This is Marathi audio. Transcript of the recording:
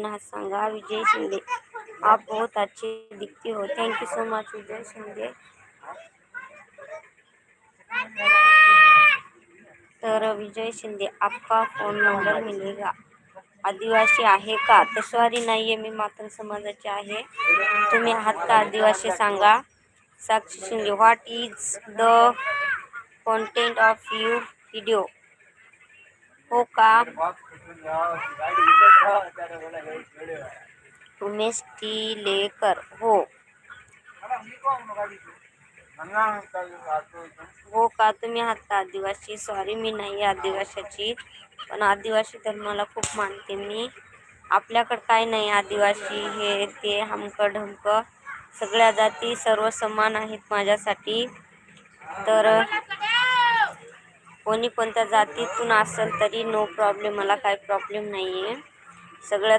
अपना हाथ सांगा। विजय शिंदे, आप बहुत अच्छे दिखते हो। थैंक यू सो मच विजय शिंदे। तर विजय शिंदे, आपका फोन नंबर मिलेगा। आदिवासी आहे का? तर सॉरी नाहीये, मी मात्र समाजाचे आहे। तुम्ही आहात का आदिवासी सांगा। Sakshi Shinde, what is the content of you video? हो का? उमेश टिलेकर, हो हो का? तुम्ही आहात का आदिवासी? सॉरी मी नाही आदिवासीची, पण आदिवासी धर्माला खूप मानते मी। आपल्याकडं काय नाही आदिवासी हे ते हमकं ढमकं, सगळ्या जाती सर्व समान आहेत माझ्यासाठी। तर कोणी कोणत्या जातीतून असेल तरी नो प्रॉब्लेम, मला काही प्रॉब्लेम नाही आहे। सगळ्या